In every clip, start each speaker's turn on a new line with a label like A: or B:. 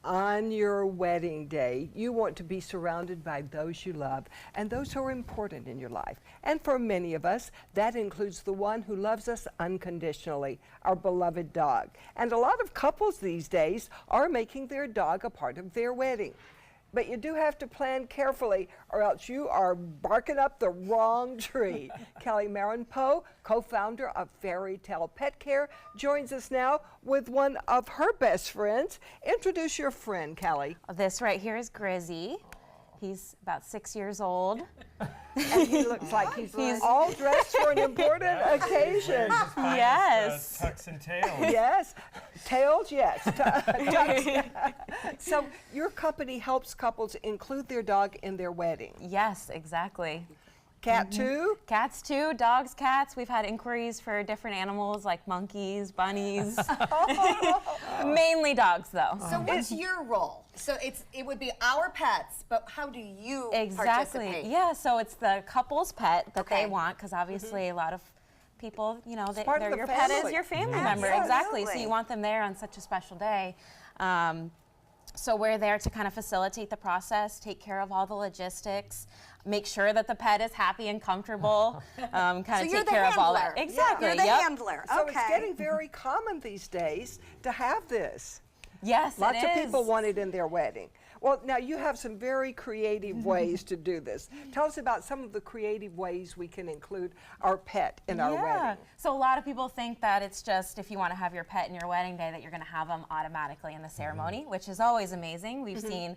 A: On your wedding day, you want to be surrounded by those you love and those who are important in your life. And for many of us, that includes the one who loves us unconditionally, our beloved dog. And a lot of couples these days are making their dog a part of their wedding. But you do have to plan carefully or else you are barking up the wrong tree. Kelly Marin-Poe, co-founder of Fairy Tale Pet Care, joins us now with one of her best friends. Introduce your friend, Kelly.
B: This right here is Grizzie. He's about 6 years old.
A: And he looks like he's all dressed for an important occasion.
B: Yes.
C: Tucks and tails.
A: Yes. Tails, yes. So your company helps couples include their dog in their wedding.
B: Yes, exactly.
A: Cat too?
B: Cats too, dogs, cats. We've had inquiries for different animals like monkeys, bunnies. Mainly dogs though.
D: So what's your role? So it would be our pets, but how do you participate?
B: Yeah, so it's the couple's pet that they want, because obviously a lot of people, you know, your pet is your family member. Exactly. So you want them there on such a special day. So we're there to kind of facilitate the process, take care of all the logistics, make sure that the pet is happy and comfortable, kind of take care of all that. Exactly.
D: You're the handler.
A: So it's getting very common these days to have this.
B: Yes,
A: Lots of people want it in their wedding. Well, now you have some very creative ways to do this. Tell us about some of the creative ways we can include our pet in our wedding.
B: So a lot of people think that it's just if you want to have your pet in your wedding day that you're going to have them automatically in the ceremony, which is always amazing. We've seen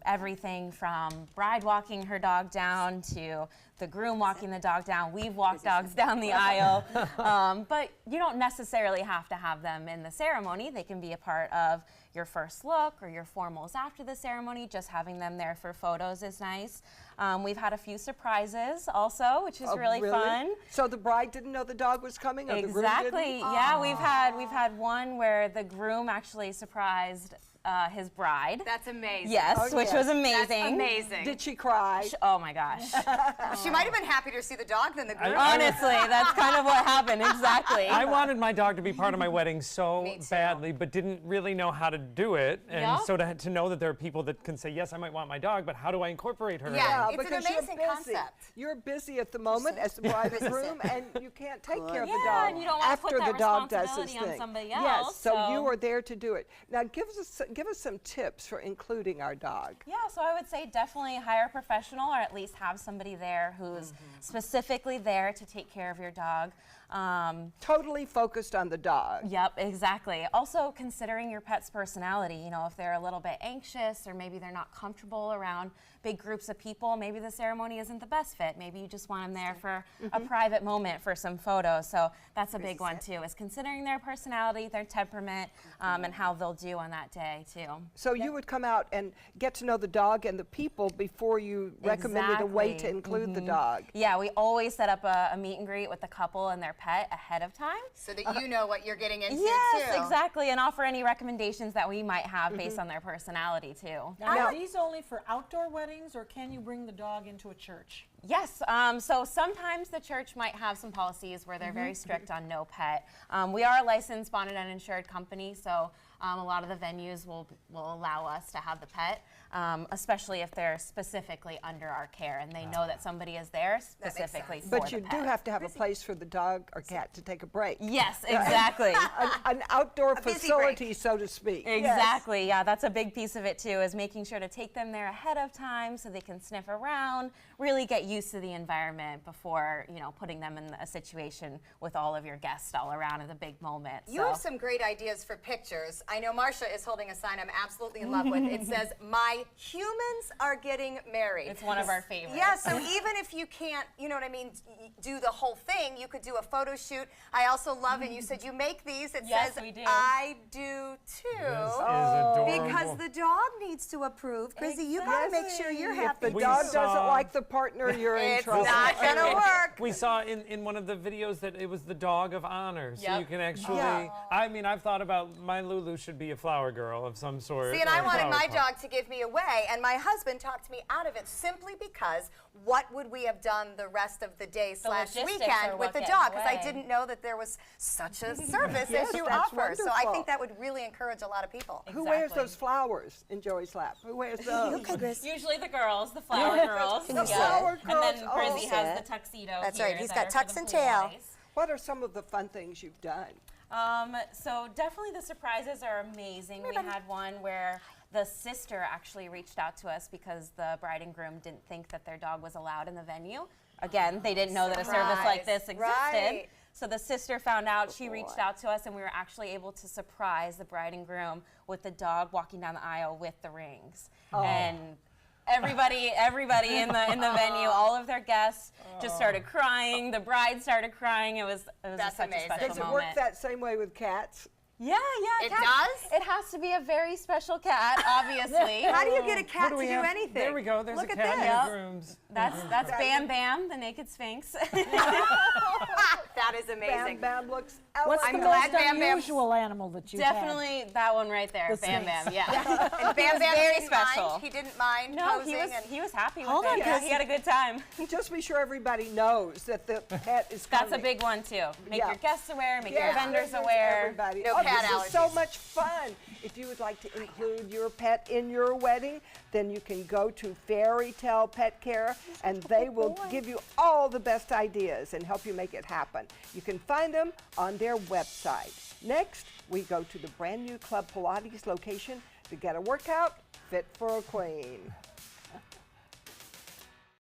B: everything from bride walking her dog down to the groom walking the dog down. We've walked dogs down the aisle. But you don't necessarily have to have them in the ceremony. They can be a part of your first look or your formals after the ceremony. Just having them there for photos is nice. We've had a few surprises also, which is really fun.
A: So the bride didn't know the dog was coming, or
B: exactly.
A: the groom didn't?
B: Yeah, we've had one where the groom actually surprised his bride.
D: That's amazing.
B: Yes, which was amazing.
D: That's amazing.
A: Did she cry?
B: Oh my gosh.
D: She might have been happy to see the dog than the groom.
B: Honestly, that's kind of what happened, exactly.
C: I wanted my dog to be part of my wedding so badly, but didn't really know how to do it. And so to know that there are people that can say, yes, I might want my dog, but how do I incorporate her?
D: Yeah, it's
A: because
D: an amazing concept.
A: You're busy at the moment as the bride and groom, and you can't take care of the
B: Yeah,
A: dog
B: and you don't want to
A: after
B: put that
A: the dog does his
B: responsibility on
A: thing.
B: somebody else.
A: Yes, so you are there to do it. Now give us some tips for including our dog.
B: Yeah, so I would say definitely hire a professional, or at least have somebody there who's specifically there to take care of your dog.
A: Totally focused on the dog.
B: Yep, exactly. Also considering your pet's personality, you know, if they're a little bit anxious or maybe they're not comfortable around big groups of people, maybe the ceremony isn't the best fit. Maybe you just want them there for a private moment for some photos. So that's a big one too, is considering their personality, their temperament, and how they'll do on that day too.
A: So you would come out and get to know the dog and the people before you recommended a way to include the dog.
B: Yeah, we always set up a meet and greet with the couple and their pet ahead of time.
D: So that you know what you're getting into too.
B: Yes, exactly, and offer any recommendations that we might have based on their personality too.
E: Now, are these only for outdoor weddings, or can you bring the dog into a church?
B: Yes, so sometimes the church might have some policies where they're very strict on no pet. We are a licensed, bonded, and insured company, so a lot of the venues will allow us to have the pet, especially if they're specifically under our care and they know that somebody is there specifically for
A: But you do have to have a place for the dog or cat to take a break.
B: Yes, exactly.
A: An outdoor facility, so to speak.
B: Exactly, yeah, that's a big piece of it too, is making sure to take them there ahead of time so they can sniff around, really get used to the environment before, you know, putting them in a situation with all of your guests all around at the big moment.
D: You have some great ideas for pictures. I know Marcia is holding a sign I'm absolutely in love with. It says, "My humans are getting married."
B: It's one of our favorites.
D: Yeah, so even if you can't, you know what I mean, do the whole thing, you could do a photo shoot. I also love, and you said you make these. It says,
B: we do.
D: "I do too."
C: This is adorable.
D: Because the dog needs to approve. Grizzie, you gotta make sure you're happy.
A: If the dog doesn't like the partner, you're in trouble.
D: It's not gonna work.
C: We saw in one of the videos that it was the dog of honor, so you can actually, I mean, I've thought about my Lulu should be a flower girl of some sort.
D: See, and I wanted my dog to give me away, and my husband talked me out of it simply because what would we have done the rest of the day slash weekend with the dog? Because I didn't know that there was such a service as you offer. So I think that would really encourage a lot of people.
A: Who wears those those flowers in Joey's lap? Who wears those?
D: Okay, Grizz.
B: Usually the girls, the flower girls.
A: The flower girls.
B: And then Grizzie
A: Oh.
B: has the tuxedo
D: That's
B: here
D: right, he's
B: that
D: got
B: are for
D: tux
B: the
D: and
B: blue
D: tail.
B: eyes.
A: What are some of the fun things you've done?
B: So definitely the surprises are amazing. We had one where the sister actually reached out to us because the bride and groom didn't think that their dog was allowed in the venue. Again, they didn't know that a service like this existed.
D: Right.
B: So the sister found out, she reached out to us, and we were actually able to surprise the bride and groom with the dog walking down the aisle with the rings. And everybody in the venue, all of their guests just started crying. The bride started crying. It was
D: That's
B: such
D: amazing.
B: a special
A: Does it
B: moment.
A: work that same way with cats?
B: Yeah.
D: It
B: cat-
D: does?
B: It has to be a very special cat, obviously.
D: How do you get a
C: What
D: cat
C: do
D: to
C: we
D: do
C: have?
D: anything?
C: There we go. There's
D: Look
C: a
D: at
C: cat
D: this.
C: in the grooms.
B: That's Bam Bam, the naked sphinx.
D: That is amazing.
A: Bam Bam looks
E: What's
D: I'm
E: the
D: glad
E: most
D: Bam Bam-
E: unusual animal that you've had?
B: Definitely that one right there,
E: The
B: Bam
E: sphinx.
B: Bam. Yeah.
D: And Bam Bam
B: very
D: didn't
B: special.
D: mind. He didn't mind
B: No,
D: posing. and
B: he was happy with
E: Hold
B: it.
E: on,
B: Yeah,
E: Chris.
B: he had a good time.
A: Just be sure everybody knows that the pet is coming.
B: That's a big one too. Make
A: Yeah.
B: your guests aware, make
A: Yeah,
B: your vendors
A: this is
B: aware.
A: Everybody.
D: No
A: Oh,
D: cat
A: this is so
D: allergies.
A: much fun. If you would like to include your pet in your wedding, then you can go to Fairy Tale Pet Care, and they will give you all the best ideas and help you make it happen. You can find them on their website. Next, we go to the brand new Club Pilates location to get a workout fit for a queen.